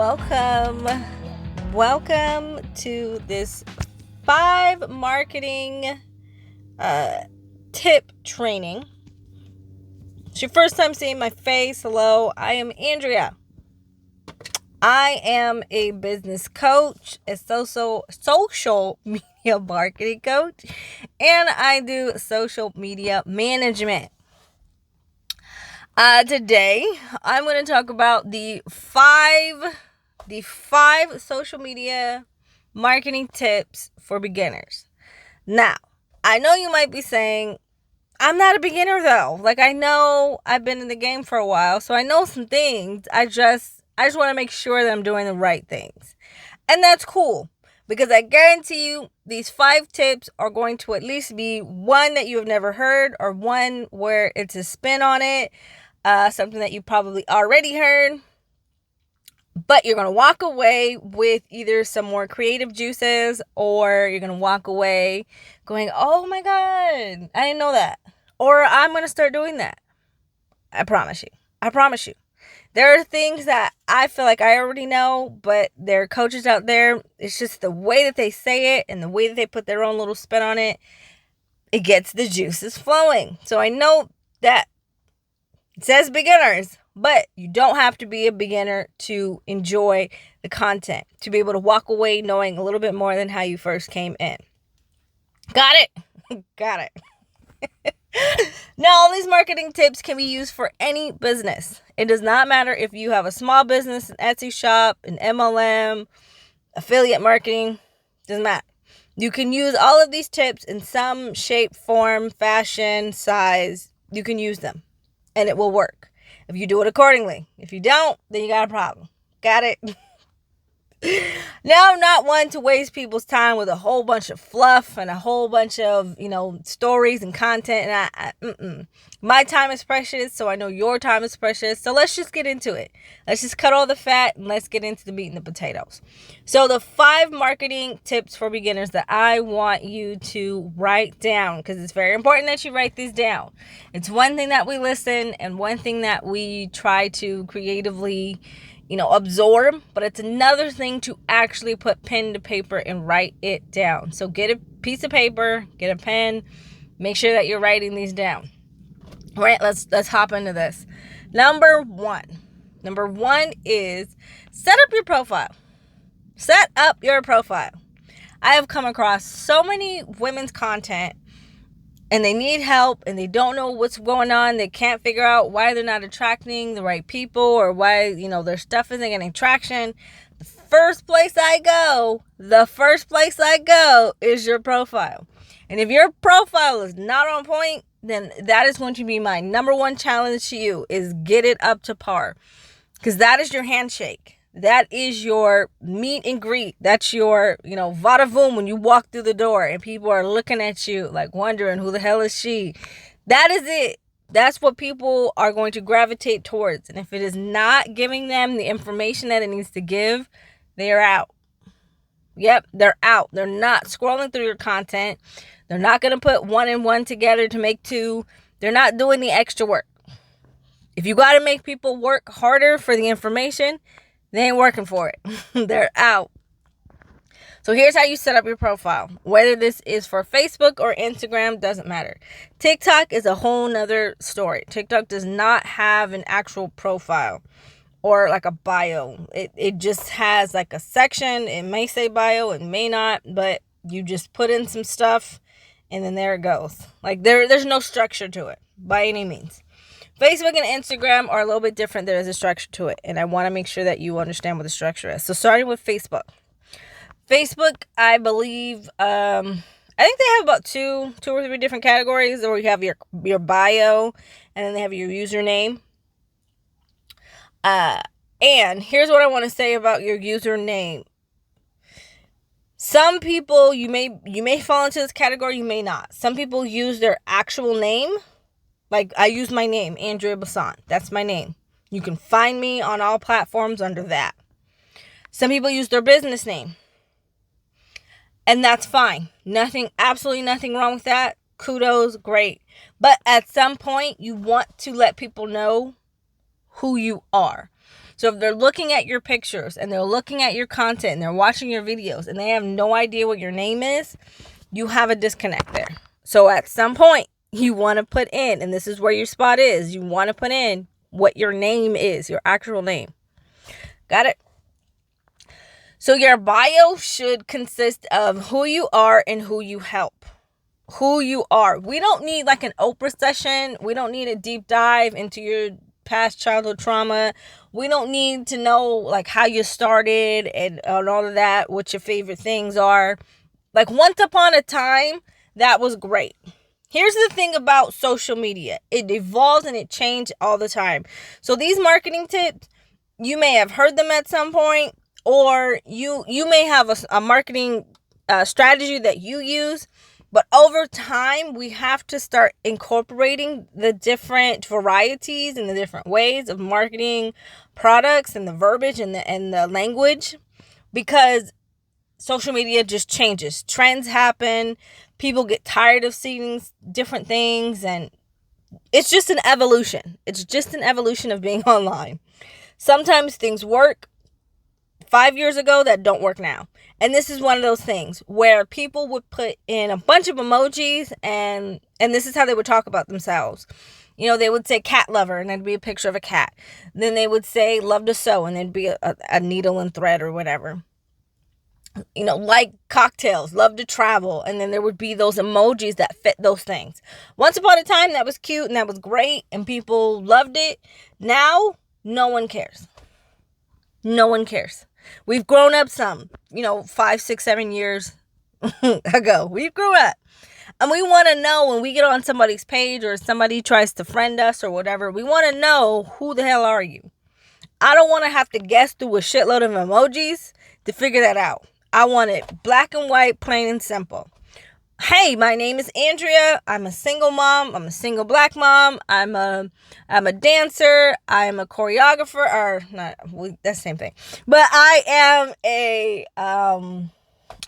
Welcome to this 5 marketing tip training. It's your first time seeing my face. Hello, I am Andrea. I am a business coach, a social media marketing coach, and I do social media management. Today, I'm going to talk about the five social media marketing tips for beginners. Now, I know you might be saying, I'm not a beginner though. I know I've been in the game for a while, so I know some things. I just want to make sure that I'm doing the right things. And that's cool, because I guarantee you these 5 tips are going to at least be one that you have never heard, or one where it's a spin on it, something that you probably already heard. But you're going to walk away with either some more creative juices, or you're going to walk away going, oh my God, I didn't know that. Or I'm going to start doing that. I promise you. There are things that I feel like I already know, but there are coaches out there. It's just the way that they say it and the way that they put their own little spin on it. It gets the juices flowing. So I know that it says beginners, but you don't have to be a beginner to enjoy the content, to be able to walk away knowing a little bit more than how you first came in. Got it? Got it. Now, all these marketing tips can be used for any business. It does not matter if you have a small business, an Etsy shop, an MLM, affiliate marketing. Doesn't matter. You can use all of these tips in some shape, form, fashion, size. You can use them, and it will work if you do it accordingly. If you don't, then you got a problem. Got it? Now, I'm not one to waste people's time with a whole bunch of fluff and a whole bunch of, stories and content. And my time is precious, so I know your time is precious. So let's just get into it. Let's just cut all the fat and let's get into the meat and the potatoes. So the 5 marketing tips for beginners that I want you to write down, because it's very important that you write these down. It's one thing that we listen and one thing that we try to creatively absorb, but it's another thing to actually put pen to paper and write it down. So get a piece of paper, get a pen, make sure that you're writing these down. All right, let's hop into this. Number one is set up your profile. Set up your profile. I have come across so many women's content, and they need help, and they don't know what's going on. They can't figure out why they're not attracting the right people, or why, their stuff isn't getting traction. The first place I go is your profile. And if your profile is not on point, then that is going to be my number one challenge to you, is get it up to par. Because that is your handshake. That is your meet and greet. That's your, vada voom when you walk through the door and people are looking at you like wondering, who the hell is she? That is it. That's what people are going to gravitate towards. And if it is not giving them the information that it needs to give, they are out. Yep, they're out. They're not scrolling through your content. They're not going to put 1 and 1 together to make 2. They're not doing the extra work. If you got to make people work harder for the information, they ain't working for it. They're out. So here's how you set up your profile. Whether this is for Facebook or Instagram, doesn't matter. TikTok is a whole nother story. TikTok does not have an actual profile or like a bio. It just has like a section. It may say bio, it may not, but you just put in some stuff and then there it goes. There's no structure to it by any means. Facebook and Instagram are a little bit different. There is a structure to it, and I want to make sure that you understand what the structure is. So starting with Facebook. Facebook, I believe, I think they have about 2 or 3 different categories, or you have your bio, and then they have your username. And here's what I want to say about your username. Some people, you may fall into this category, you may not. Some people use their actual name. Like, I use my name, Andrea Basant. That's my name. You can find me on all platforms under that. Some people use their business name. And that's fine. Absolutely nothing wrong with that. Kudos, great. But at some point, you want to let people know who you are. So if they're looking at your pictures and they're looking at your content and they're watching your videos and they have no idea what your name is, you have a disconnect there. So at some point, you want to put in, and this is where your spot is, you want to put in what your name is, your actual name. Got it? So your bio should consist of who you are and who you help. Who you are. We don't need like an Oprah session. We don't need a deep dive into your past childhood trauma. We don't need to know like how you started and all of that, what your favorite things are. Like once upon a time, that was great. Here's the thing about social media. It evolves and it changes all the time. So these marketing tips, you may have heard them at some point, or you may have a marketing strategy that you use. But over time, we have to start incorporating the different varieties and the different ways of marketing products and the verbiage and the language, because social media just changes. Trends happen. People get tired of seeing different things, and it's just an evolution. It's just an evolution of being online. Sometimes things work 5 years ago that don't work now. And this is one of those things where people would put in a bunch of emojis and this is how they would talk about themselves. You know, they would say cat lover and there'd be a picture of a cat. Then they would say love to sew and there'd be a needle and thread or whatever. You know, like cocktails, love to travel. And then there would be those emojis that fit those things. Once upon a time, that was cute and that was great and people loved it. Now, no one cares. No one cares. We've grown up some, 5, 6, 7 years ago. We've grew up. And we want to know when we get on somebody's page or somebody tries to friend us or whatever, we want to know, who the hell are you? I don't want to have to guess through a shitload of emojis to figure that out. I want it black and white, plain and simple. Hey, my name is Andrea. I'm a single mom. I'm a single black mom. I'm a dancer. I'm a choreographer, or not. That's the same thing. But I'm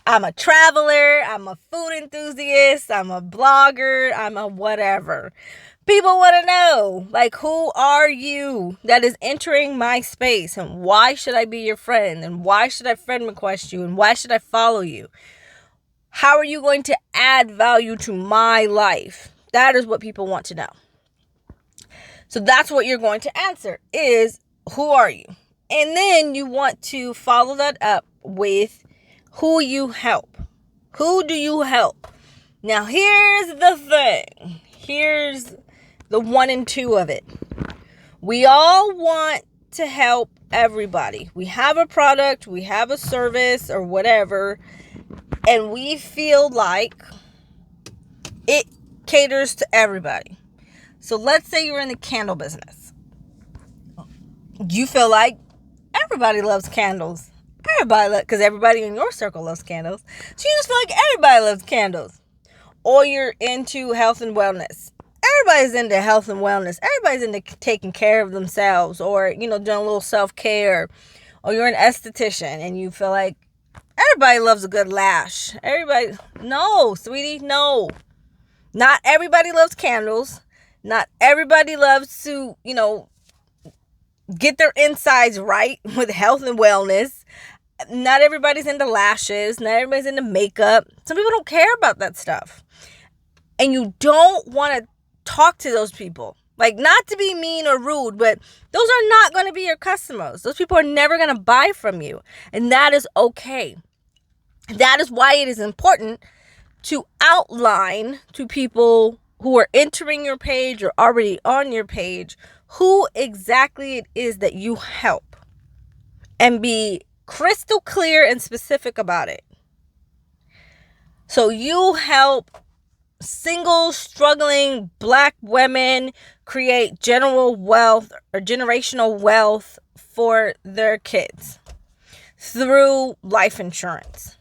a traveler. I'm a food enthusiast. I'm a blogger. I'm a whatever. People want to know, like, who are you that is entering my space, and why should I be your friend, and why should I friend request you, and why should I follow you? How are you going to add value to my life? That is what people want to know. So that's what you're going to answer is, who are you? And then you want to follow that up with who you help. Who do you help? Now, here's the thing. Here's the 1 and 2 of it. We all want to help everybody. We have a product, we have a service or whatever, and we feel like it caters to everybody. So let's say you're in the candle business. You feel like everybody loves candles. Because everybody in your circle loves candles. So you just feel like everybody loves candles. Or you're into health and wellness. Everybody's into health and wellness. Everybody's into taking care of themselves, or, doing a little self-care. Or you're an esthetician and you feel like everybody loves a good lash. No, sweetie, no. Not everybody loves candles. Not everybody loves to, get their insides right with health and wellness. Not everybody's into lashes. Not everybody's into makeup. Some people don't care about that stuff. And you don't want to talk to those people. Like, not to be mean or rude, but those are not going to be your customers. Those people are never going to buy from you. And that is okay. That is why it is important to outline to people who are entering your page or already on your page who exactly it is that you help. And be crystal clear and specific about it. So you help single, struggling black women create generational wealth for their kids through life insurance.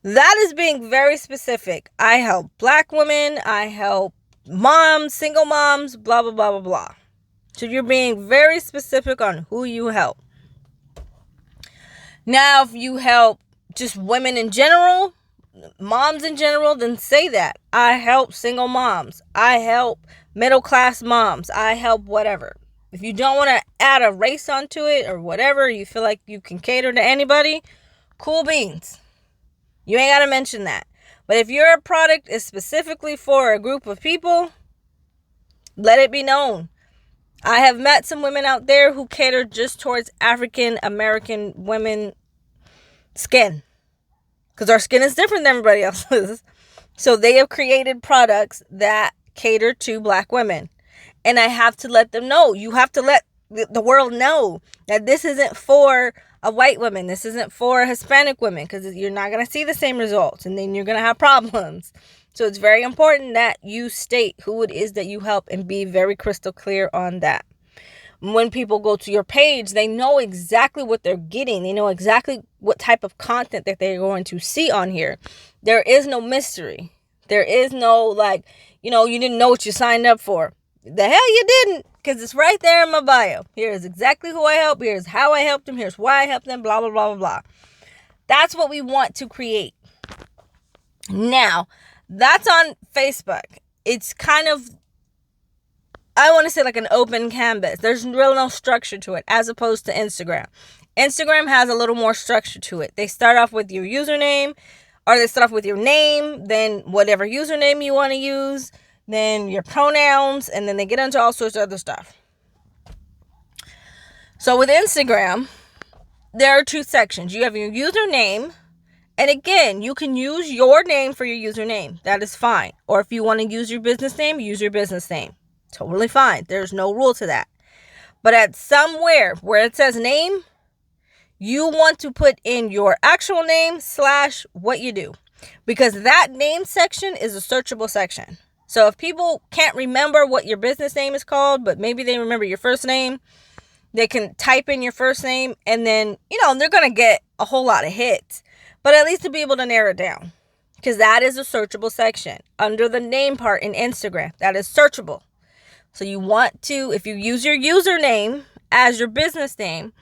That is being very specific. I help black women. I help moms, single moms, blah, blah, blah, blah, blah. So you're being very specific on who you help. Now, if you help just women in general, moms in general, then say that. I help single moms. I help middle class moms. I help whatever. If you don't want to add a race onto it or whatever, you feel like you can cater to anybody, cool beans. You ain't got to mention that. But if your product is specifically for a group of people, let it be known. I have met some women out there who cater just towards African American women skin, because our skin is different than everybody else's. So they have created products that cater to Black women. And I have to let them know. You have to let the world know that this isn't for a white woman. This isn't for a Hispanic woman, because you're not going to see the same results, and then you're going to have problems. So it's very important that you state who it is that you help and be very crystal clear on that. When people go to your page, they know exactly what they're getting. They know exactly what type of content that they're going to see on here. There is no mystery. There is no you didn't know what you signed up for. The hell you didn't, because it's right there in my bio. Here's exactly who I help. Here's how I helped them. Here's why I helped them, blah, blah, blah, blah, blah. That's what we want to create. Now, that's on Facebook. It's kind of, I want to say like an open canvas. There's really no structure to it, as opposed to Instagram. Instagram has a little more structure to it. They start off with your username, or they start off with your name, then whatever username you want to use, then your pronouns, and then they get into all sorts of other stuff. So with Instagram, there are two sections. You have your username, and again, you can use your name for your username. That is fine. Or if you want to use your business name, use your business name. Totally fine. There's no rule to that. But at somewhere where it says name, you want to put in your actual name / what you do, because that name section is a searchable section. So if people can't remember what your business name is called, but maybe they remember your first name, they can type in your first name, and then, they're going to get a whole lot of hits, but at least to be able to narrow it down, because that is a searchable section under the name part in Instagram. That is searchable. So you want to, if you use your username as your business name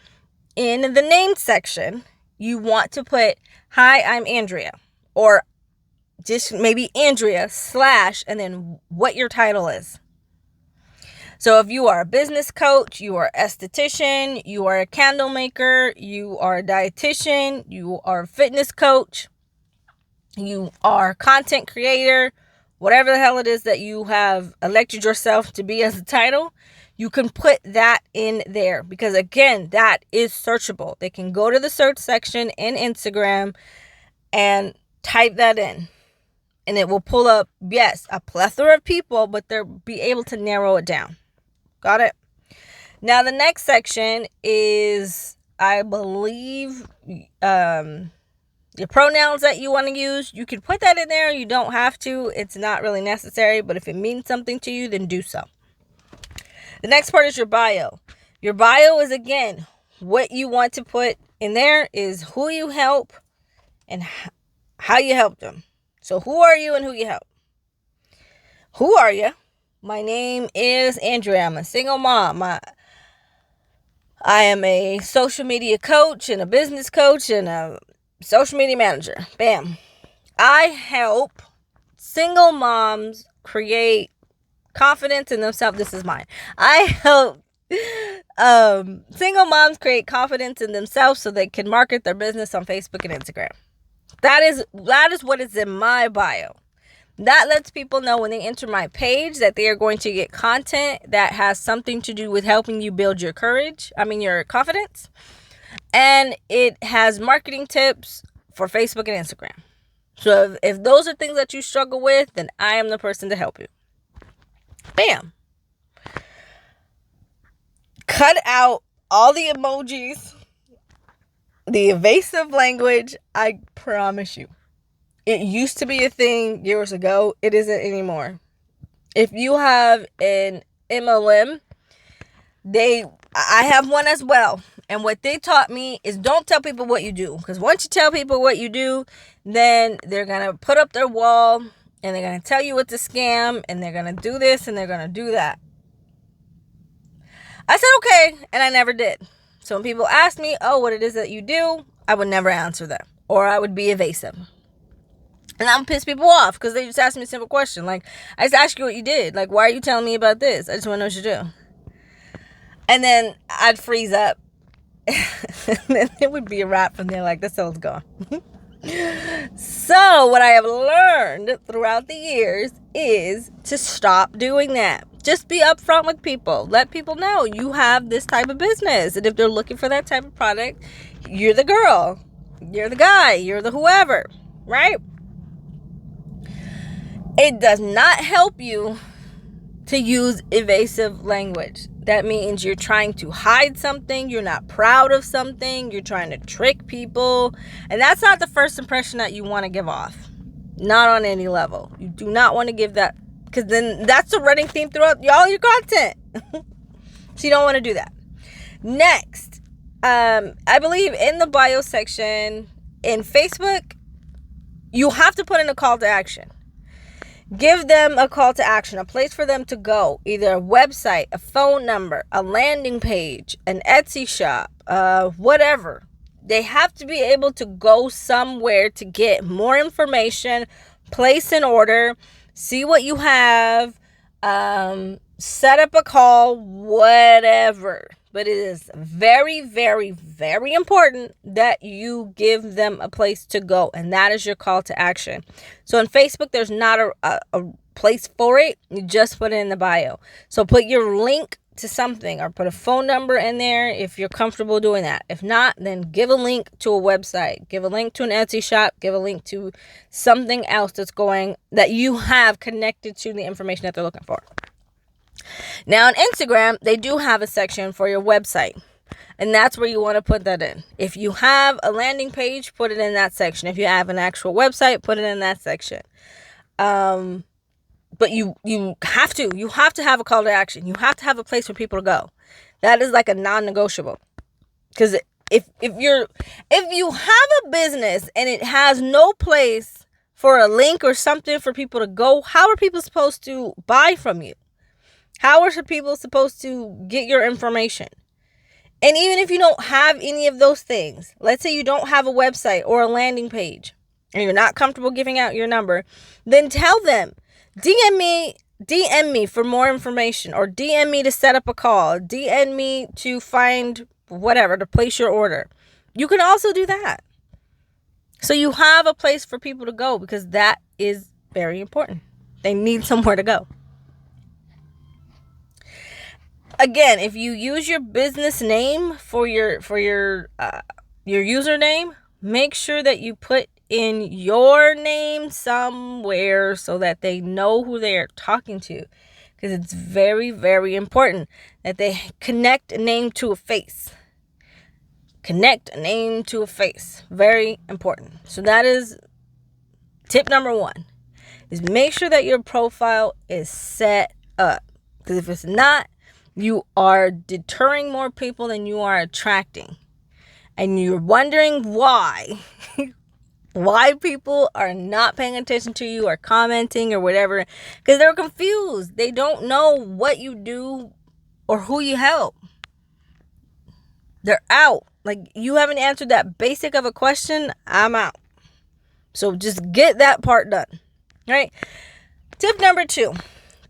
in the name section, you want to put, "Hi, I'm Andrea," or just maybe Andrea / and then what your title is. So if you are a business coach, you are an esthetician, you are a candle maker, you are a dietitian, you are a fitness coach, you are a content creator, whatever the hell it is that you have elected yourself to be as a title, you can put that in there, because again, that is searchable. They can go to the search section in Instagram and type that in, and it will pull up, yes, a plethora of people, but they'll be able to narrow it down. Got it? Now, the next section is, I believe, your pronouns that you want to use. You can put that in there. You don't have to. It's not really necessary, but if it means something to you, then do so. The next part is your bio. Your bio is, again, what you want to put in there is who you help and how you help them. So who are you and who you help? Who are you? My name is Andrea. I'm a single mom. I am a social media coach and a business coach and a social media manager. Bam. I help single moms create confidence in themselves. This is mine. I help single moms create confidence in themselves so they can market their business on Facebook and Instagram. That is what is in my bio. That lets people know when they enter my page that they are going to get content that has something to do with helping you build your your confidence. And it has marketing tips for Facebook and Instagram. So if those are things that you struggle with, then I am the person to help you. Bam. Cut out all the emojis, the evasive language. I promise you. It used to be a thing years ago. It isn't anymore. If you have an MLM, I have one as well. And what they taught me is don't tell people what you do. Because once you tell people what you do, then they're going to put up their wall and they're going to tell you it's a scam and they're going to do this and they're going to do that. I said, okay. And I never did. So when people ask me, what it is that you do, I would never answer them. Or I would be evasive. And I'm piss people off because they just asked me a simple question. Like, I just asked you what you did. Like, why are you telling me about this? I just want to know what you do. And then I'd freeze up. And then it would be a wrap from there, like the soul's gone. So what I have learned throughout the years is to stop doing that. Just be upfront with people. Let people know you have this type of business. And if they're looking for that type of product, you're the girl, you're the guy, you're the whoever, right? It does not help you to use evasive language. That means you're trying to hide something, you're not proud of something, you're trying to trick people. And that's not the first impression that you want to give off. Not on any level. You do not want to give that, because then that's a running theme throughout all your content. So you don't want to do that. Next, I believe in the bio section in Facebook, you have to put in a call to action. Give them a call to action, a place for them to go, either a website, a phone number, a landing page, an Etsy shop, whatever. They have to be able to go somewhere to get more information, place an order, see what you have, set up a call, whatever. But it is very, very, very important that you give them a place to go. And that is your call to action. So on Facebook, there's not a place for it. You just put it in the bio. So put your link to something or put a phone number in there if you're comfortable doing that. If not, then give a link to a website. Give a link to an Etsy shop. Give a link to something else that you have connected to the information that they're looking for. Now on Instagram, they do have a section for your website, and that's where you want to put that in. If you have a landing page, put it in that section. If you have an actual website, put it in that section. But you have to have a call to action. You have to have a place for people to go. That is like a non-negotiable. Because if you have a business and it has no place for a link or something for people to go, how are people supposed to buy from you? How are people supposed to get your information? And even if you don't have any of those things, let's say you don't have a website or a landing page, and you're not comfortable giving out your number, then tell them, DM me for more information, or DM me to set up a call, DM me to find whatever, to place your order. You can also do that. So you have a place for people to go, because that is very important. They need somewhere to go. Again, if you use your business name for your username, make sure that you put in your name somewhere so that they know who they are talking to, because it's very, very important that they connect a name to a face. Connect a name to a face. Very important. So that is tip number 1, is make sure that your profile is set up, because if it's not, you are deterring more people than you are attracting. And you're wondering why. Why people are not paying attention to you or commenting or whatever. Because they're confused. They don't know what you do or who you help. They're out. Like, you haven't answered that basic of a question, I'm out. So just get that part done. Right? Tip number 2.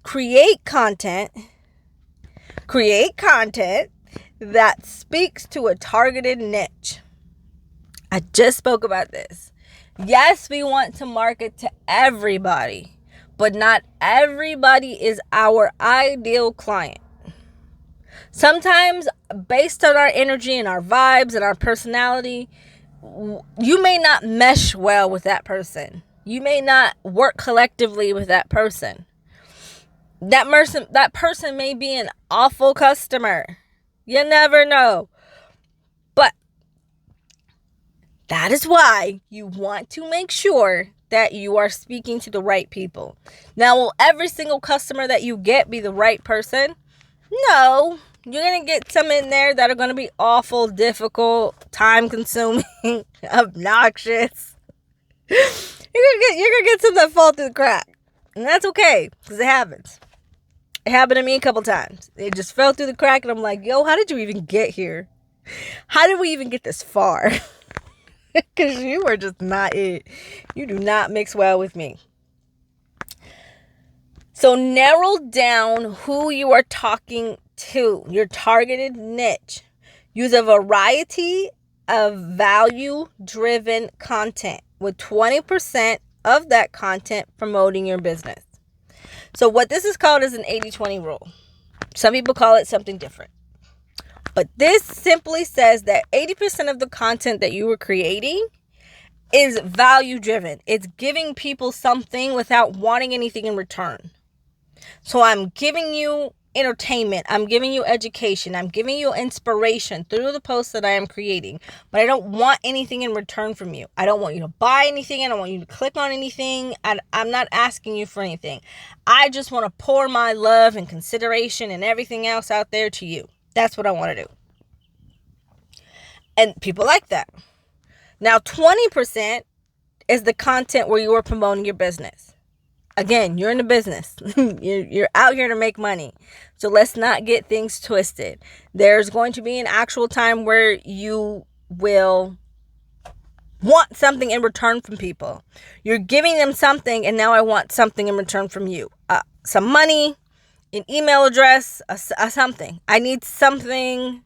Create content that speaks to a targeted niche. I just spoke about this. Yes, we want to market to everybody, but not everybody is our ideal client. Sometimes, based on our energy and our vibes and our personality, you may not mesh well with that person. You may not work collectively with that person. That person may be an awful customer. You never know. But that is why you want to make sure that you are speaking to the right people. Now, will every single customer that you get be the right person? No. You're going to get some in there that are going to be awful, difficult, time-consuming, obnoxious. You're gonna get some that fall through the crack. And that's okay, because it happens. It happened to me a couple times. It just fell through the crack, and I'm like, yo, how did you even get here? How did we even get this far? Because you are just not it. You do not mix well with me. So narrow down who you are talking 2, your targeted niche. Use a variety of value-driven content with 20% of that content promoting your business. So what this is called is an 80-20 rule. Some people call it something different. But this simply says that 80% of the content that you were creating is value-driven. It's giving people something without wanting anything in return. So I'm giving you entertainment. I'm giving you education. I'm giving you inspiration through the posts that I am creating. But I don't want anything in return from you. I don't want you to buy anything. I don't want you to click on anything. I'm not asking you for anything. I just want to pour my love and consideration and everything else out there to you. That's what I want to do. And people like that. Now, 20% is the content where you are promoting your business. Again, you're in the business. You're out here to make money. So let's not get things twisted. There's going to be an actual time where you will want something in return from people. You're giving them something, and now I want something in return from you. Some money, an email address, something. I need something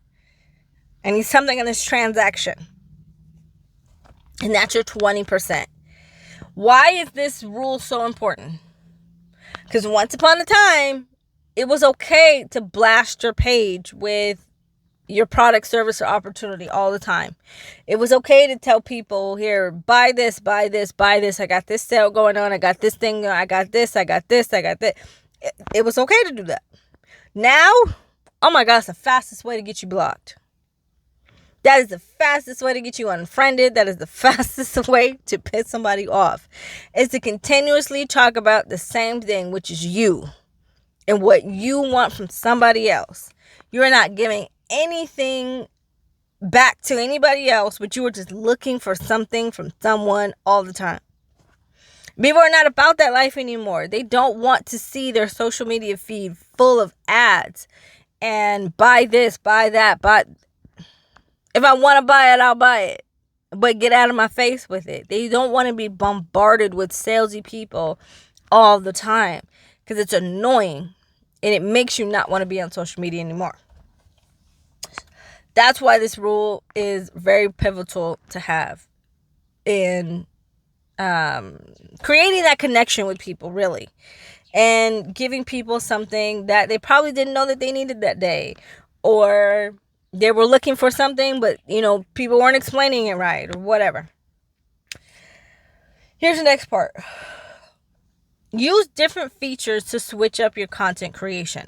in this transaction. And that's your 20%. Why is this rule so important? Because once upon a time, it was okay to blast your page with your product, service, or opportunity all the time. It was okay to tell people, here, buy this, buy this, buy this. I got this sale going on. I got this thing. I got this. I got this. I got that. It was okay to do that. Now, oh my gosh, the fastest way to get you blocked. That is the fastest way to get you unfriended. That is the fastest way to piss somebody off. Is to continuously talk about the same thing, which is you and what you want from somebody else. You're not giving anything back to anybody else, but you are just looking for something from someone all the time. People are not about that life anymore. They don't want to see their social media feed full of ads and buy this, buy that, buy. If I want to buy it, I'll buy it. But get out of my face with it. They don't want to be bombarded with salesy people all the time. Because it's annoying. And it makes you not want to be on social media anymore. That's why this rule is very pivotal to have. In creating that connection with people, really. And giving people something that they probably didn't know that they needed that day. Or they were looking for something, but, people weren't explaining it right or whatever. Here's the next part. Use different features to switch up your content creation.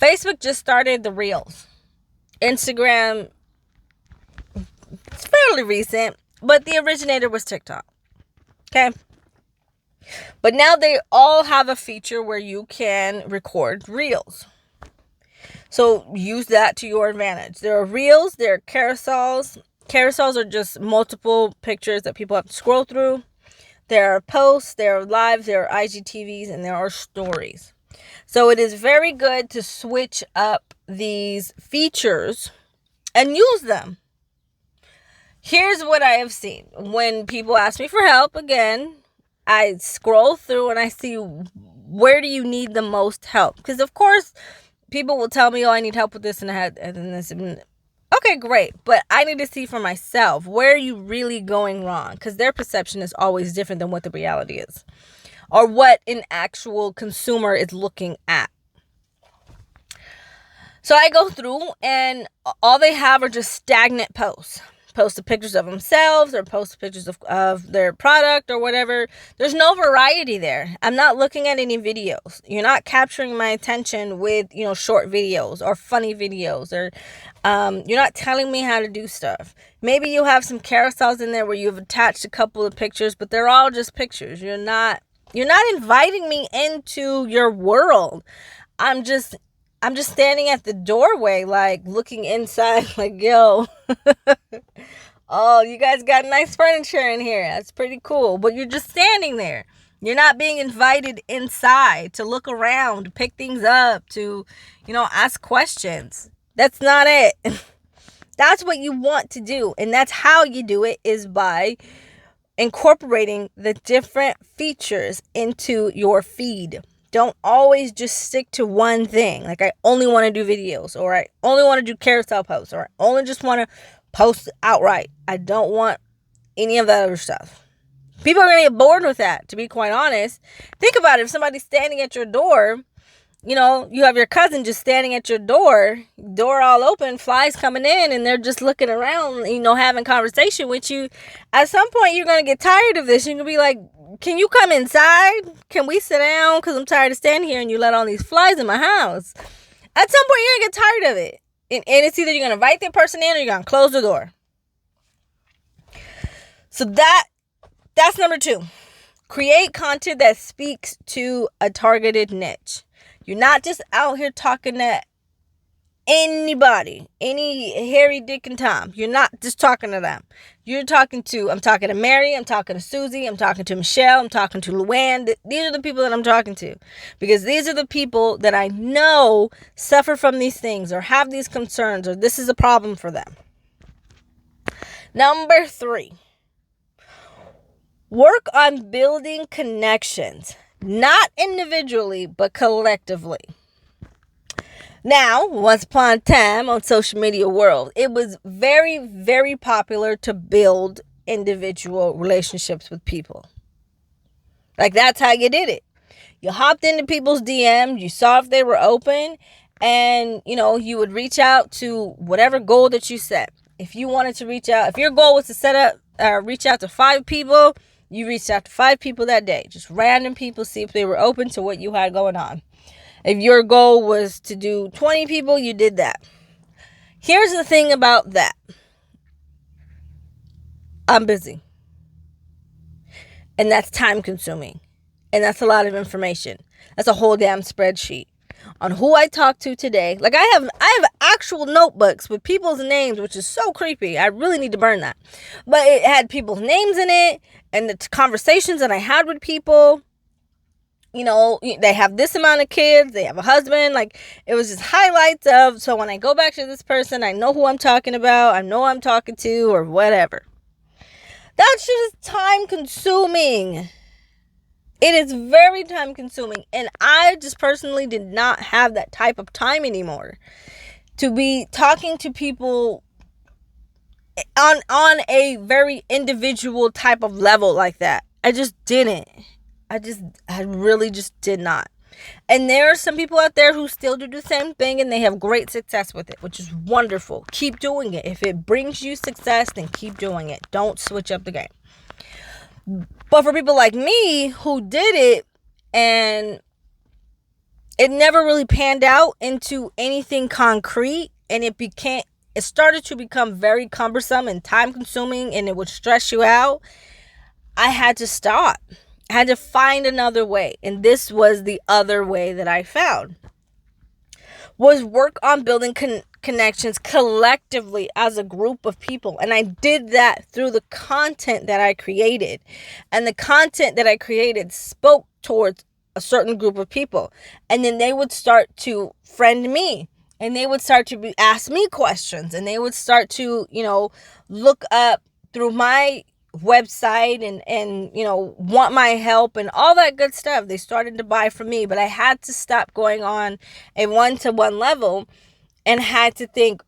Facebook just started the Reels. Instagram, it's fairly recent, but the originator was TikTok. Okay? But now they all have a feature where you can record Reels. So use that to your advantage. There are Reels, there are carousels. Carousels are just multiple pictures that people have to scroll through. There are posts, there are lives, there are IGTVs, and there are stories. So it is very good to switch up these features and use them. Here's what I have seen. When people ask me for help, again, I scroll through and I see, where do you need the most help? Because, of course, people will tell me, I need help with this and that and this. Okay, great. But I need to see for myself, where are you really going wrong? Because their perception is always different than what the reality is. Or what an actual consumer is looking at. So I go through and all they have are just stagnant posts. Post pictures of themselves or post pictures of their product or whatever. There's no variety there. I'm not looking at any videos. You're not capturing my attention with, short videos or funny videos, or you're not telling me how to do stuff. Maybe you have some carousels in there where you've attached a couple of pictures, but they're all just pictures. You're not inviting me into your world. I'm just standing at the doorway, like, looking inside, like, yo, oh, you guys got nice furniture in here. That's pretty cool. But you're just standing there. You're not being invited inside to look around, to pick things up, to, ask questions. That's not it. That's what you want to do. And that's how you do it, is by incorporating the different features into your feed. Don't always just stick to one thing. Like, I only want to do videos, or I only want to do carousel posts, or I only just want to post outright. I don't want any of that other stuff. People are going to get bored with that, to be quite honest. Think about it. If somebody's standing at your door, you know, you have your cousin just standing at your door all open, flies coming in, and they're just looking around, you know, having conversation with you. At some point, you're going to get tired of this. You're going to be like, can you come inside? Can we sit down? Because I'm tired of standing here and you let all these flies in my house. At some point, you're going to get tired of it. And it's either you're going to invite the person in or you're going to close the door. So that's number 2. Create content that speaks to a targeted niche. You're not just out here talking to anybody, any Harry, Dick, and Tom. You're not just talking to them. I'm talking to Mary, I'm talking to Susie, I'm talking to Michelle, I'm talking to Luann. These are the people that I'm talking to, because these are the people that I know suffer from these things or have these concerns, or this is a problem for them. Number 3, work on building connections, not individually, but collectively. Now, once upon a time on social media world, it was very, very popular to build individual relationships with people. Like, that's how you did it. You hopped into people's DMs, you saw if they were open, and, you know, you would reach out to whatever goal that you set. If you wanted to reach out, if your goal was to reach out to 5 people, you reached out to 5 people that day. Just random people, see if they were open to what you had going on. If your goal was to do 20 people, you did that. Here's the thing about that. I'm busy. And that's time consuming. And that's a lot of information. That's a whole damn spreadsheet on who I talked to today. Like, I have actual notebooks with people's names, which is so creepy. I really need to burn that. But it had people's names in it and the conversations that I had with people. You know, they have this amount of kids, they have a husband. Like, it was just highlights of, so when I go back to this person, I know who I'm talking about, I know who I'm talking to, or whatever. That shit is time consuming. It is very time consuming. And I just personally did not have that type of time anymore to be talking to people on a very individual type of level like that. I just didn't. I really just did not. And there are some people out there who still do the same thing and they have great success with it, which is wonderful. Keep doing it. If it brings you success, then keep doing it. Don't switch up the game. But for people like me who did it and it never really panned out into anything concrete, and it started to become very cumbersome and time consuming, and it would stress you out, I had to stop. I had to find another way. And this was the other way that I found. Was work on building connections collectively as a group of people. And I did that through the content that I created. And the content that I created spoke towards a certain group of people. And then they would start to friend me. And they would start to ask me questions. And they would start to, you know, look up through my website and you know, want my help and all that good stuff. They started to buy from me, but I had to stop going on a one-to-one level and had to think,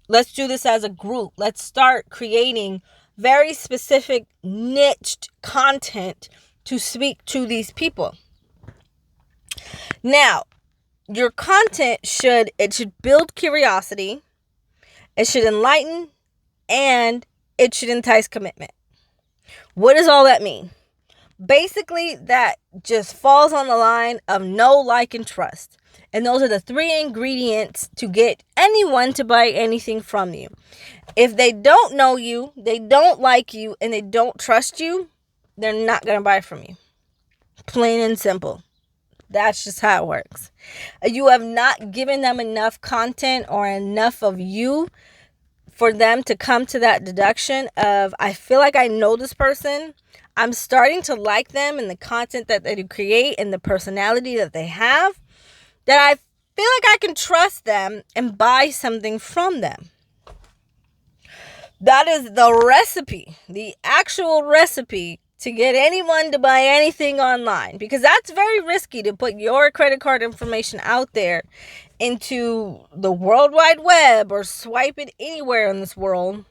let's do this as a group. Let's start creating very specific niched content to speak to these people. Now, your content should build curiosity, it should enlighten, and it should entice commitment. What does all that mean? Basically, that just falls on the line of know, like, and trust. And those are the 3 ingredients to get anyone to buy anything from you. If they don't know you, they don't like you, and they don't trust you, they're not going to buy from you. Plain and simple. That's just how it works. You have not given them enough content or enough of you for them to come to that deduction of, I feel like I know this person. I'm starting to like them and the content that they create and the personality that they have, that I feel like I can trust them and buy something from them. That is the recipe, the actual recipe to get anyone to buy anything online, because that's very risky to put your credit card information out there into the World Wide Web or swipe it anywhere in this world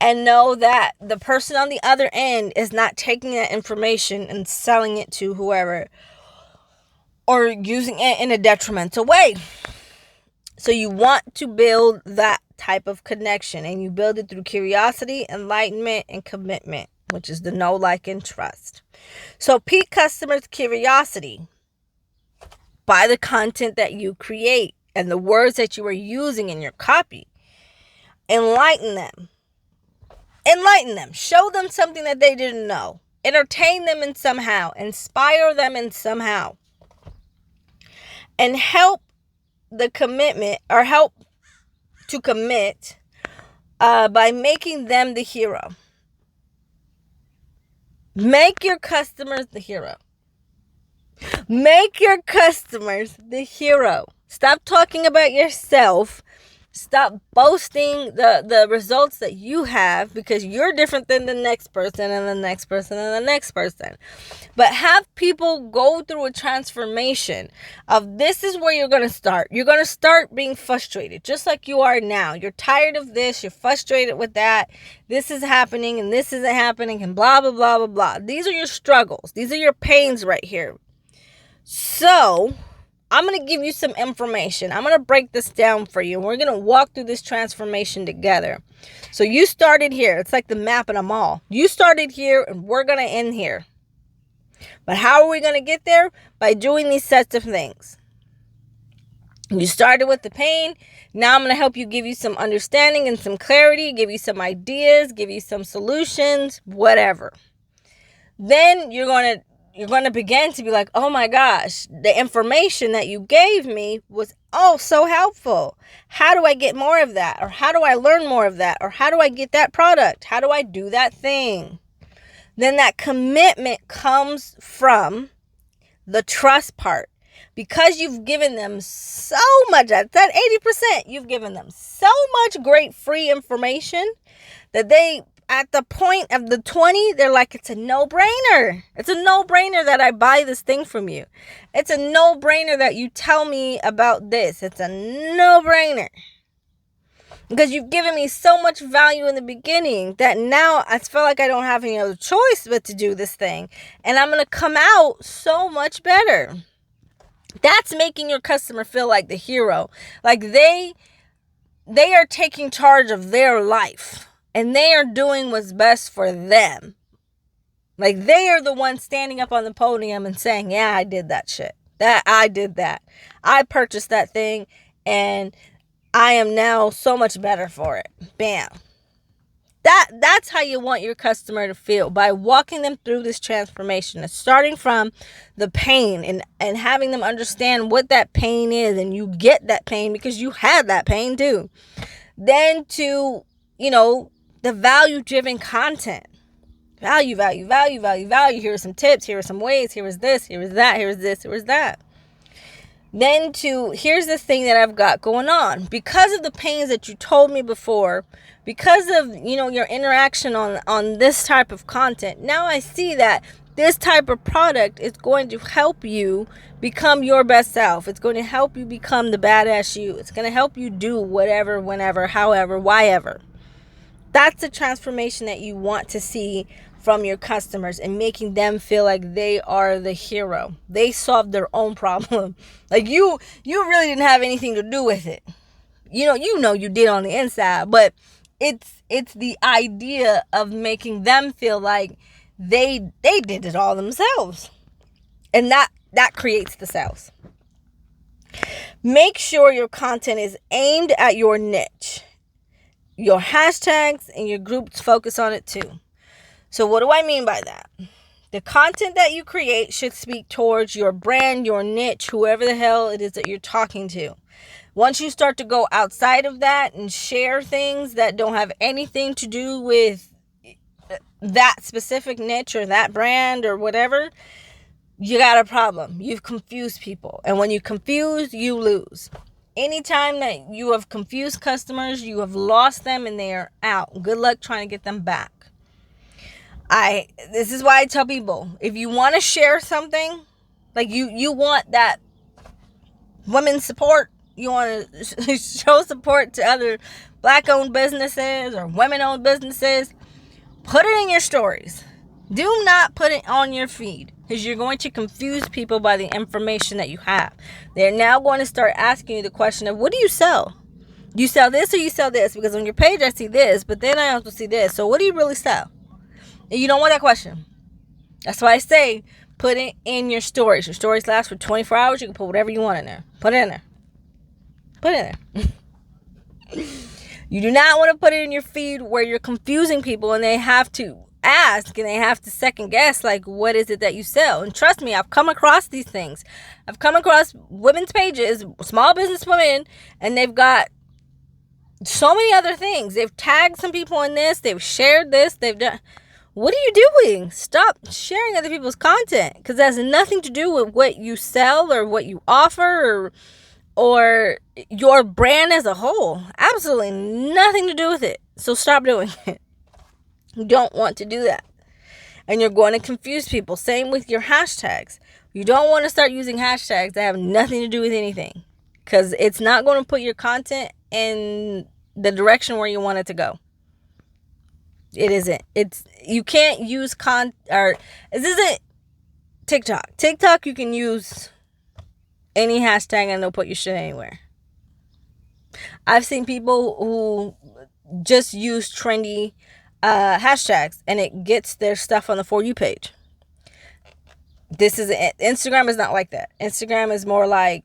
and know that the person on the other end is not taking that information and selling it to whoever or using it in a detrimental way. So you want to build that type of connection, and you build it through curiosity, enlightenment, and commitment, which is the know, like, and trust. So pique customers' curiosity by the content that you create and the words that you are using in your copy. Enlighten them. Enlighten them. Show them something that they didn't know. Entertain them in somehow. Inspire them in somehow. And help the commitment, or help to commit by making them the hero. Make your customers the hero. Make your customers the hero. Stop talking about yourself. Stop boasting the results that you have, because you're different than the next person and the next person and the next person. But have people go through a transformation of, this is where you're going to start. You're going to start being frustrated, just like you are now. You're tired of this. You're frustrated with that. This is happening and this isn't happening and blah, blah, blah, blah, blah. These are your struggles. These are your pains right here. So I'm going to give you some information. I'm going to break this down for you. We're going to walk through this transformation together. So you started here. It's like the map in a mall. You started here and we're going to end here. But how are we going to get there? By doing these sets of things. You started with the pain. Now I'm going to help you, give you some understanding and some clarity, give you some ideas, give you some solutions, whatever. Then you're going to begin to be like, oh my gosh, the information that you gave me was so helpful. How do I get more of that? Or how do I learn more of that? Or how do I get that product? How do I do that thing? Then that commitment comes from the trust part. Because you've given them so much, that's that 80%, you've given them so much great free information that they, at the point of the 20, they're like, it's a no-brainer. It's a no-brainer that I buy this thing from you. It's a no-brainer that you tell me about this. It's a no-brainer. Because you've given me so much value in the beginning that now I feel like I don't have any other choice but to do this thing. And I'm going to come out so much better. That's making your customer feel like the hero. Like they are taking charge of their life. And they are doing what's best for them. Like they are the ones standing up on the podium and saying, yeah, I did that shit. I did that. I purchased that thing and I am now so much better for it. Bam. That's how you want your customer to feel, by walking them through this transformation. It's starting from the pain and having them understand what that pain is, and you get that pain because you had that pain too. Then to, the value-driven content. Value. Here are some tips. Here are some ways. Here is this. Here is that. Here is this. Here is that. Then to, here's the thing that I've got going on. Because of the pains that you told me before, because of, your interaction on this type of content, now I see that this type of product is going to help you become your best self. It's going to help you become the badass you. It's going to help you do whatever, whenever, however, whyever. That's the transformation that you want to see from your customers, and making them feel like they are the hero. They solved their own problem. Like you really didn't have anything to do with it. You did on the inside, but it's the idea of making them feel like they did it all themselves. And that creates the sales. Make sure your content is aimed at your niche. Your hashtags and your groups focus on it too. So what do I mean by that? The content that you create should speak towards your brand, your niche, whoever the hell it is that you're talking to. Once you start to go outside of that and share things that don't have anything to do with that specific niche or that brand or whatever, you got a problem. You've confused people. And when you confuse, you lose. Anytime that you have confused customers, you have lost them and they are out. Good luck trying to get them back. This is why I tell people, if you want to share something, like you want that women's support, you want to show support to other black-owned businesses or women-owned businesses, put it in your stories. Do not put it on your feed, because you're going to confuse people by the information that you have. They're now going to start asking you the question of, what do you sell? You sell this or you sell this? Because on your page I see this, but then I also see this. So what do you really sell? And you don't want that question. That's why I say put it in your stories. Your stories last for 24 hours. You can put whatever you want in there. Put it in there. Put it in there. You do not want to put it in your feed where you're confusing people and they have to ask and they have to second guess, like, what is it that you sell? And trust me, I've come across these things. I've come across women's pages, small business women, and they've got so many other things. They've tagged some people in this. They've shared this. They've done... What are you doing? Stop sharing other people's content, because that has nothing to do with what you sell or what you offer or your brand as a whole. Absolutely nothing to do with it. So stop doing it. You don't want to do that. And you're going to confuse people. Same with your hashtags. You don't want to start using hashtags that have nothing to do with anything, because it's not going to put your content in the direction where you want it to go. It isn't. You can't use this isn't TikTok. TikTok, you can use any hashtag and they'll put your shit anywhere. I've seen people who just use trendy hashtags and it gets their stuff on the For You page. Instagram is not like that. Instagram is more like,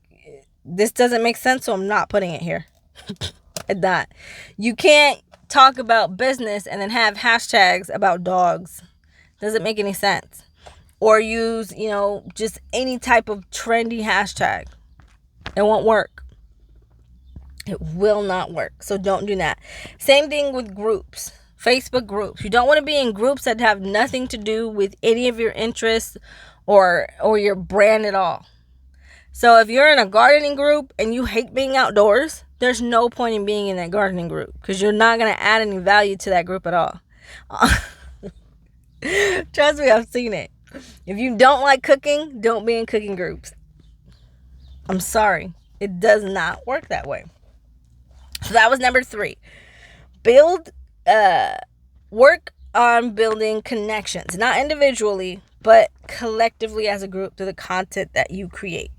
this doesn't make sense, so I'm not putting it here. That you can't talk about business and then have hashtags about dogs. Doesn't make any sense. Or use, just any type of trendy hashtag. It won't work. It will not work. So don't do that. Same thing with groups. Facebook groups. You don't want to be in groups that have nothing to do with any of your interests or your brand at all. So if you're in a gardening group and you hate being outdoors, there's no point in being in that gardening group, because you're not going to add any value to that group at all. Trust me, I've seen it. If you don't like cooking, don't be in cooking groups. I'm sorry. It does not work that way. So that was number 3. Work on building connections, not individually, but collectively as a group, through the content that you create.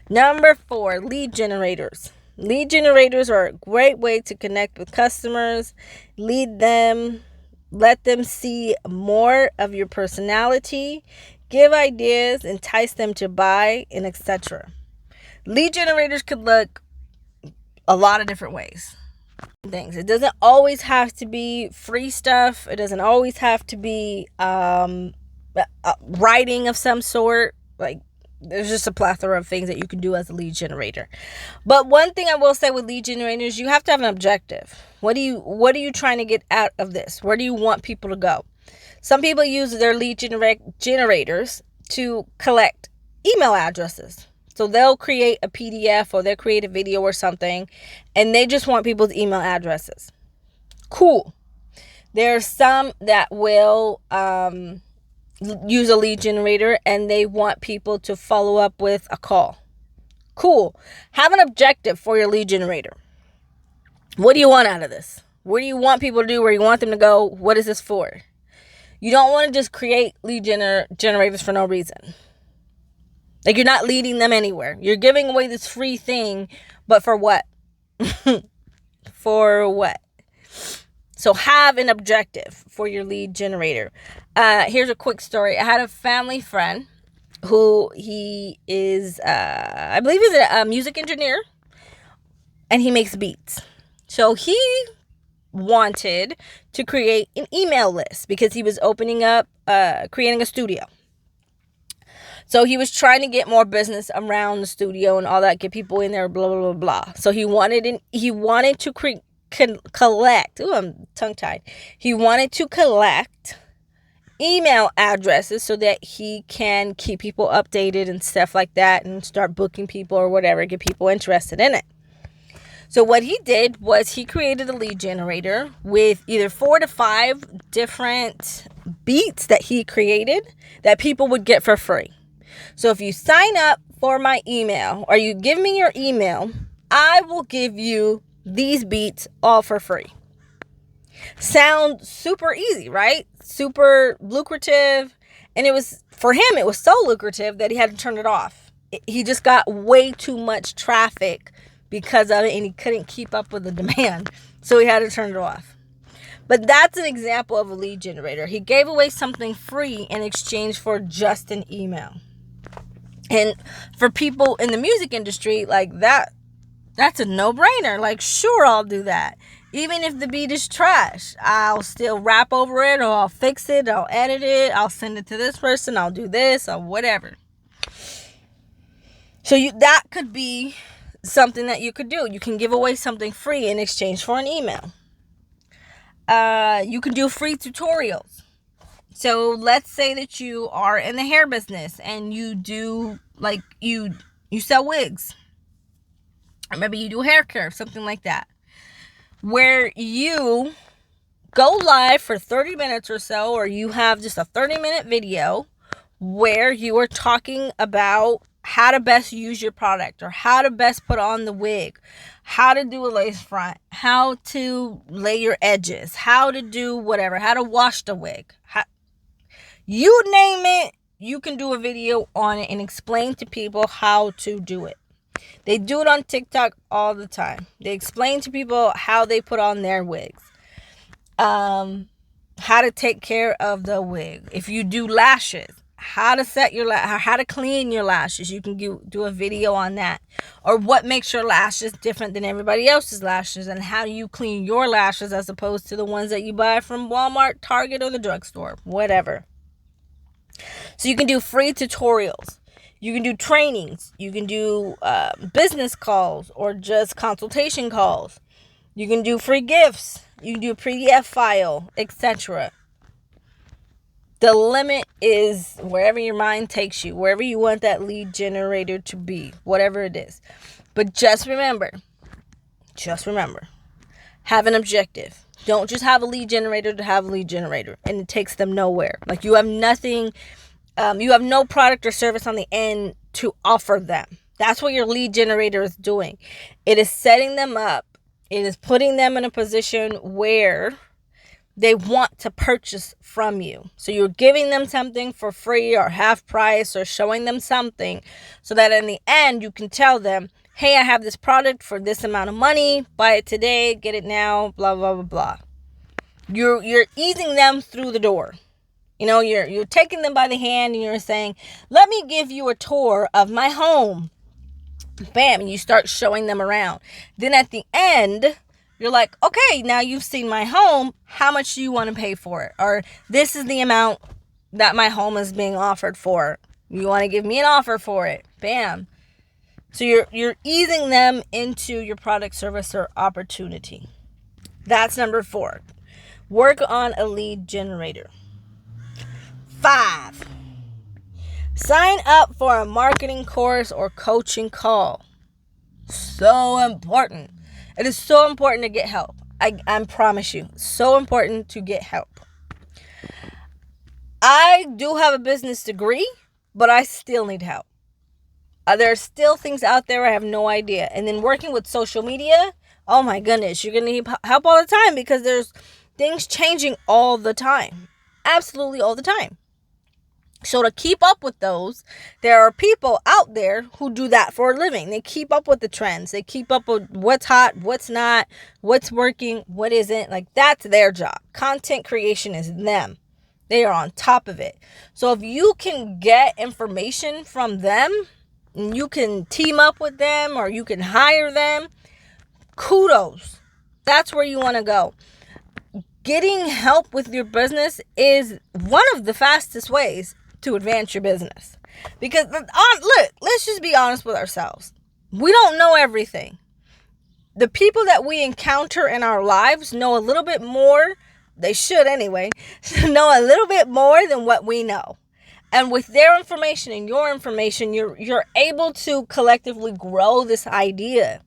Number 4, lead generators. Lead generators are a great way to connect with customers, lead them, let them see more of your personality, give ideas, entice them to buy, and etc. Lead generators could look a lot of different ways. It doesn't always have to be free stuff. It doesn't always have to be writing of some sort. Like, there's just a plethora of things that you can do as a lead generator. But one thing I will say with lead generators, you have to have an objective. What are you trying to get out of this? Where do you want people to go? Some people use their lead generators to collect email addresses. So they'll create a PDF or they'll create a video or something, and they just want people's email addresses. Cool. There are some that will use a lead generator and they want people to follow up with a call. Cool. Have an objective for your lead generator. What do you want out of this? What do you want people to do? Where you want them to go? What is this for? You don't want to just create lead generators for no reason. Like, you're not leading them anywhere. You're giving away this free thing, but for what? For what? So have an objective for your lead generator. Here's a quick story. I had a family friend who he is, I believe he's a music engineer, and he makes beats. So he wanted to create an email list because he was opening up, creating a studio. So he was trying to get more business around the studio and all that, get people in there, blah, blah, blah, blah. So he wanted to collect. Ooh, I'm tongue-tied. He wanted to collect email addresses so that he can keep people updated and stuff like that and start booking people or whatever, get people interested in it. So what he did was he created a lead generator with either 4 to 5 different beats that he created that people would get for free. So if you sign up for my email or you give me your email, I will give you these beats all for free. Sounds super easy, right? Super lucrative. And it was, for him, it was so lucrative that he had to turn it off. He just got way too much traffic because of it, and he couldn't keep up with the demand. So he had to turn it off. But that's an example of a lead generator. He gave away something free in exchange for just an email. And for people in the music industry, like that's a no-brainer. Like, sure, I'll do that. Even if the beat is trash, I'll still rap over it, or I'll fix it, I'll edit it, I'll send it to this person, I'll do this, or whatever. So that could be something that you could do. You can give away something free in exchange for an email. You can do free tutorials. So let's say that you are in the hair business and you do, like, you sell wigs. Or maybe you do hair care, something like that, where you go live for 30 minutes or so, or you have just a 30-minute video where you are talking about how to best use your product, or how to best put on the wig, how to do a lace front, how to lay your edges, how to do whatever, how to wash the wig. You name it, you can do a video on it and explain to people how to do it. They do it on TikTok all the time. They explain to people how they put on their wigs. How to take care of the wig. If you do lashes, how to set your how to clean your lashes. You can do a video on that. Or what makes your lashes different than everybody else's lashes, and how do you clean your lashes as opposed to the ones that you buy from Walmart, Target, or the drugstore, whatever. So you can do free tutorials. You can do trainings. You can do business calls or just consultation calls. You can do free gifts. You can do a PDF file, etc. The limit is wherever your mind takes you, wherever you want that lead generator to be, whatever it is. But just remember, have an objective. Don't just have a lead generator to have a lead generator, and it takes them nowhere. Like, you have nothing. You have no product or service on the end to offer them. That's what your lead generator is doing. It is setting them up. It is putting them in a position where they want to purchase from you. So you're giving them something for free or half price, or showing them something so that in the end you can tell them, hey, I have this product for this amount of money. Buy it today. Get it now. Blah, blah, blah, blah. You're easing them through the door. You know, you're taking them by the hand and you're saying, let me give you a tour of my home. Bam, and you start showing them around. Then at the end, you're like, okay, now you've seen my home. How much do you want to pay for it? Or this is the amount that my home is being offered for. You want to give me an offer for it. Bam. So you're easing them into your product, service, or opportunity. That's number 4. Work on a lead generator. 5. Sign up for a marketing course or coaching call. So important. It is so important to get help. I promise you. So important to get help. I do have a business degree, but I still need help. There are still things out there I have no idea. And then working with social media, oh my goodness, you're going to need help all the time, because there's things changing all the time. Absolutely all the time. So to keep up with those, there are people out there who do that for a living. They keep up with the trends. They keep up with what's hot, what's not, what's working, what isn't. Like, that's their job. Content creation is them. They are on top of it. So if you can get information from them, and you can team up with them, or you can hire them, kudos. That's where you want to go. Getting help with your business is one of the fastest ways to advance your business. Because, look, let's just be honest with ourselves. We don't know everything. The people that we encounter in our lives know a little bit more, they should anyway, know a little bit more than what we know. And with their information and your information, you're able to collectively grow this idea.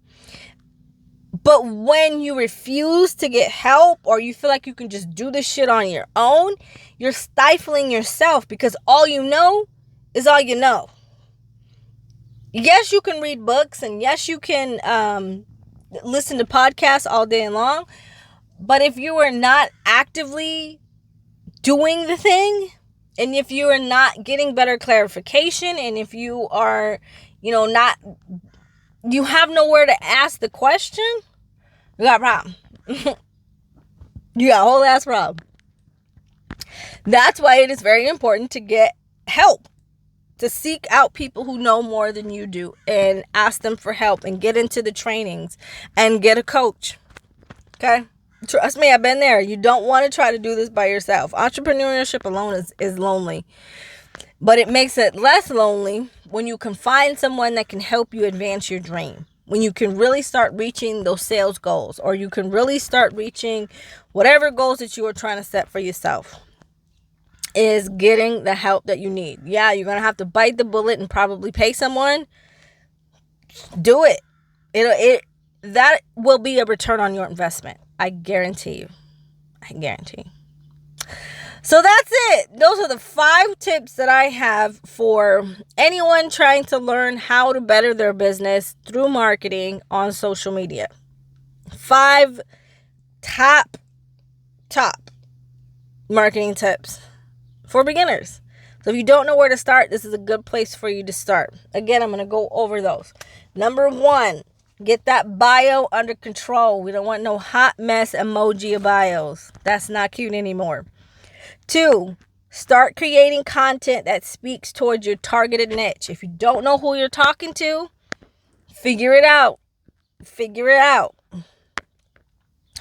But when you refuse to get help, or you feel like you can just do this shit on your own, you're stifling yourself, because all you know is all you know. Yes, you can read books, and yes, you can listen to podcasts all day long. But if you are not actively doing the thing, and if you are not getting better clarification, and if you are, not, you have nowhere to ask the question, you got a problem. You got a whole ass problem. That's why it is very important to get help, to seek out people who know more than you do and ask them for help, and get into the trainings and get a coach. Okay? Trust me, I've been there. You don't want to try to do this by yourself. Entrepreneurship alone is lonely. But it makes it less lonely when you can find someone that can help you advance your dream. When you can really start reaching those sales goals, or you can really start reaching whatever goals that you are trying to set for yourself, is getting the help that you need. Yeah, you're going to have to bite the bullet and probably pay someone. Do it. That will be a return on your investment. I guarantee you. So that's it. Those are the 5 tips that I have for anyone trying to learn how to better their business through marketing on social media. 5 top marketing tips for beginners. So if you don't know where to start, this is a good place for you to start. Again, I'm going to go over those. Number 1, get that bio under control. We don't want no hot mess emoji bios. That's not cute anymore. 2, start creating content that speaks towards your targeted niche. If you don't know who you're talking to, figure it out.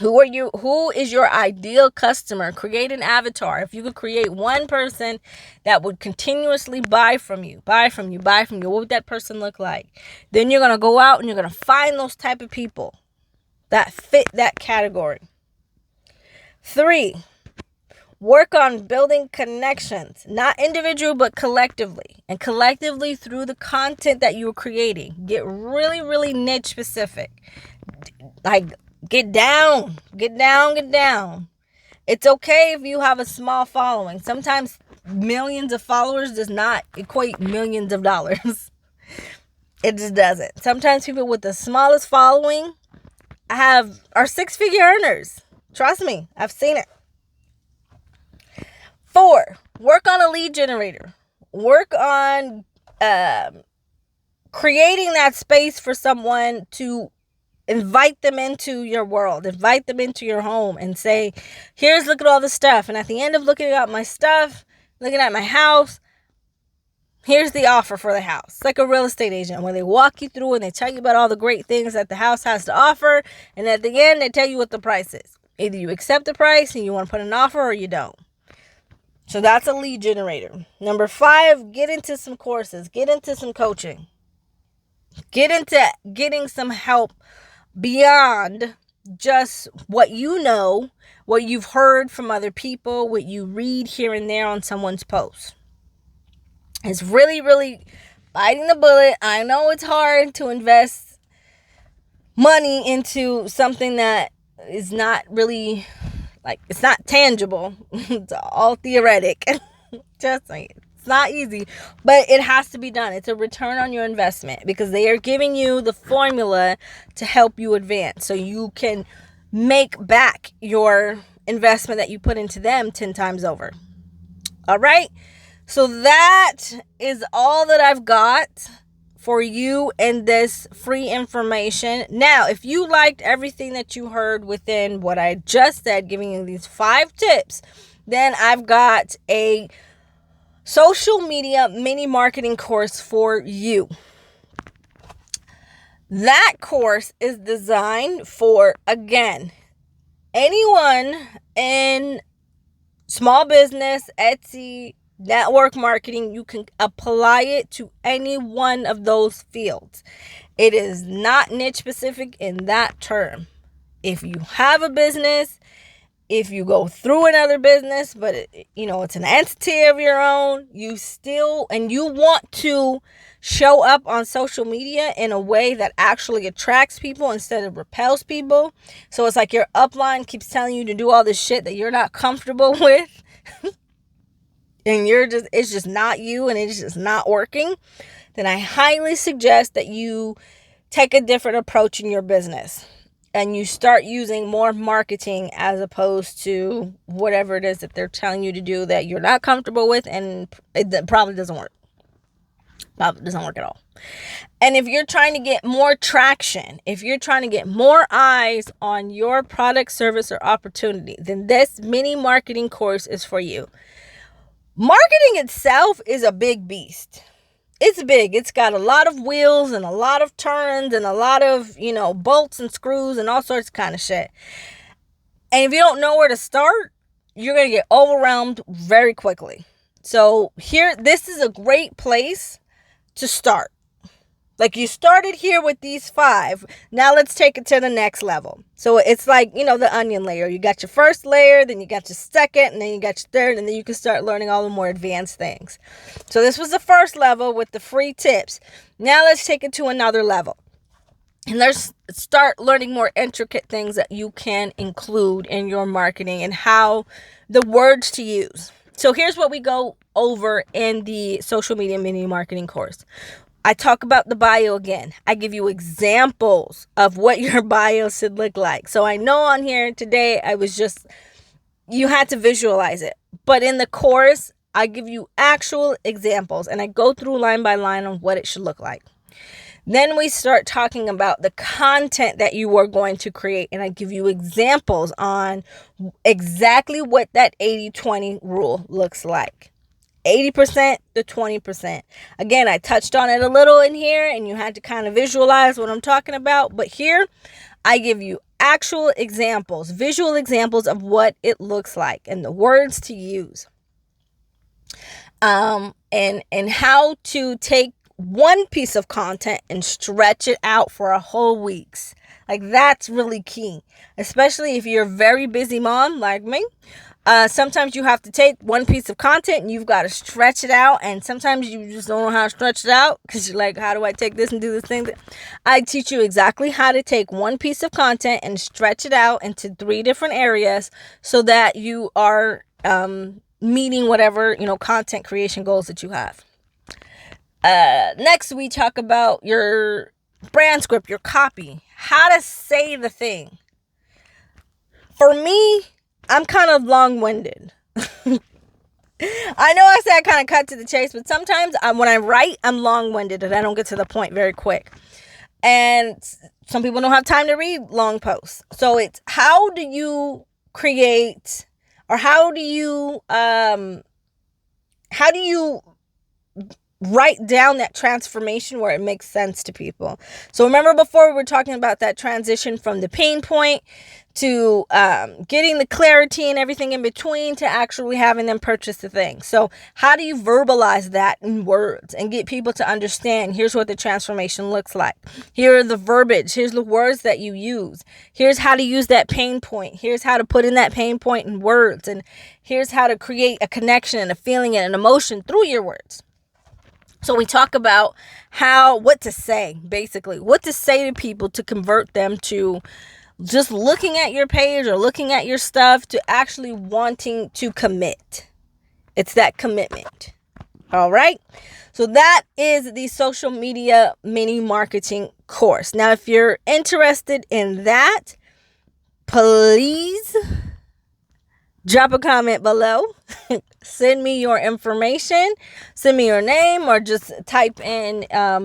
Who is your ideal customer? Create an avatar. If you could create one person that would continuously buy from you, what would that person look like? Then you're going to go out and you're going to find those type of people that fit that category. 3, work on building connections, not individual, but collectively. And collectively through the content that you're creating. Get really, really niche specific. Like, get down. It's okay if you have a small following. Sometimes millions of followers does not equate millions of dollars. It just doesn't. Sometimes people with the smallest following are 6-figure earners. Trust me, I've seen it. 4, work on a lead generator. Work on creating that space for someone to invite them into your world, invite them into your home, and say, look at all the stuff. And at the end of looking at my stuff, looking at my house, here's the offer for the house. It's like a real estate agent where they walk you through and they tell you about all the great things that the house has to offer. And at the end, they tell you what the price is. Either you accept the price and you want to put an offer, or you don't. So that's a lead generator. Number 5, get into some courses. Get into some coaching. Get into getting some help beyond just what you know, what you've heard from other people, what you read here and there on someone's post. It's really, really biting the bullet. I know it's hard to invest money into something that is not really, it's not tangible. It's all theoretic. Just like, it's not easy, but it has to be done. It's a return on your investment, because they are giving you the formula to help you advance, so you can make back your investment that you put into them 10 times over. All right. So that is all that I've got for you in this free information. Now, if you liked everything that you heard within what I just said, giving you these 5 tips, then I've got a social media mini marketing course for you. That course is designed for, again, anyone in small business, Etsy, network marketing. You can apply it to any one of those fields. It is not niche specific in that term. If you have a business if you go through another business, but it's an entity of your own, you want to show up on social media in a way that actually attracts people instead of repels people. So it's like your upline keeps telling you to do all this shit that you're not comfortable with. And it's just not you, and it's just not working. Then I highly suggest that you take a different approach in your business. And you start using more marketing as opposed to whatever it is that they're telling you to do that you're not comfortable with, and it probably doesn't work. Probably doesn't work at all. And if you're trying to get more traction, if you're trying to get more eyes on your product, service, or opportunity, then this mini marketing course is for you. Marketing itself is a big beast. It's big. It's got a lot of wheels and a lot of turns and a lot of, bolts and screws and all sorts of kind of shit. And if you don't know where to start, you're going to get overwhelmed very quickly. So this is a great place to start. Like, you started here with these 5. Now let's take it to the next level. So it's like, the onion layer. You got your first layer, then you got your second, and then you got your third, and then you can start learning all the more advanced things. So this was the first level with the free tips. Now let's take it to another level. And let's start learning more intricate things that you can include in your marketing and how the words to use. So here's what we go over in the social media mini marketing course. I talk about the bio again. I give you examples of what your bio should look like. So I know on here today, you had to visualize it. But in the course, I give you actual examples and I go through line by line on what it should look like. Then we start talking about the content that you are going to create. And I give you examples on exactly what that 80-20 rule looks like. 80% to 20%. Again, I touched on it a little in here and you had to kind of visualize what I'm talking about. But here, I give you actual examples, visual examples of what it looks like and the words to use. And how to take one piece of content and stretch it out for a whole week's. Like, that's really key, especially if you're a very busy mom like me. Sometimes you have to take one piece of content and you've got to stretch it out. And sometimes you just don't know how to stretch it out because you're like, how do I take this and do this thing? I teach you exactly how to take one piece of content and stretch it out into 3 different areas so that you are meeting whatever, content creation goals that you have. Next, we talk about your brand script, your copy, how to say the thing. For me, I'm kind of long-winded. I know I said I kind of cut to the chase, but sometimes when I write, I'm long-winded and I don't get to the point very quick. And some people don't have time to read long posts. So it's how do you create, or how do you write down that transformation where it makes sense to people. So remember before we were talking about that transition from the pain point to getting the clarity and everything in between to actually having them purchase the thing. So how do you verbalize that in words and get people to understand, here's what the transformation looks like. Here are the verbiage. Here's the words that you use. Here's how to use that pain point. Here's how to put in that pain point in words. And here's how to create a connection and a feeling and an emotion through your words. So we talk about what to say, basically, what to say to people to convert them to just looking at your page or looking at your stuff to actually wanting to commit. It's that commitment. All right. So that is the social media mini marketing course. Now, if you're interested in that, please drop a comment below. Send me your information. Send me your name or just type in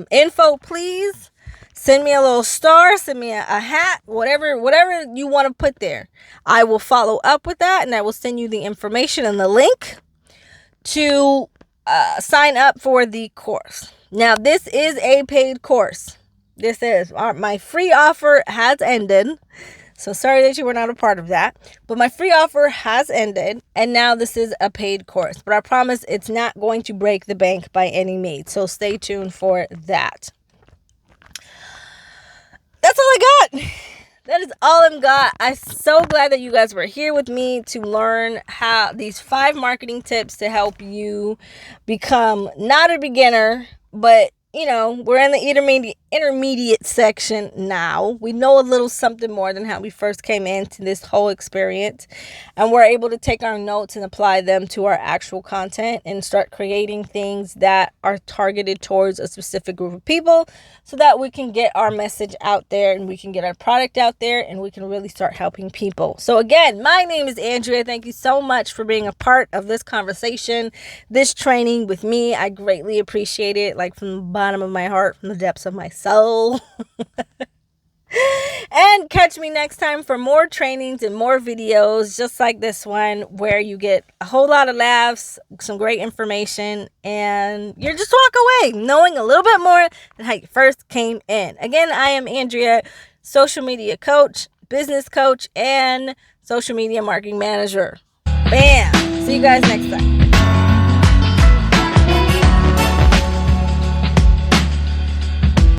info, please. Send me a little star. Send me a hat. Whatever you want to put there. I will follow up with that and I will send you the information and the link to sign up for the course. Now, this is a paid course. My free offer has ended. So sorry that you were not a part of that. But my free offer has ended. And now this is a paid course. But I promise it's not going to break the bank by any means. So stay tuned for that. That's all I got. That is all I'm got. I'm so glad that you guys were here with me to learn how these 5 marketing tips to help you become not a beginner, but we're in the intermediate section now. We know a little something more than how we first came into this whole experience. And we're able to take our notes and apply them to our actual content and start creating things that are targeted towards a specific group of people so that we can get our message out there and we can get our product out there and we can really start helping people. So again, my name is Andrea. Thank you so much for being a part of this conversation, this training with me. I greatly appreciate it, like from the bottom of my heart, from the depths of my soul. And catch me next time for more trainings and more videos just like this one, where you get a whole lot of laughs, some great information, and you just walk away knowing a little bit more than how you first came in. Again, I am Andrea, social media coach, business coach, and social media marketing manager. Bam! See you guys next time.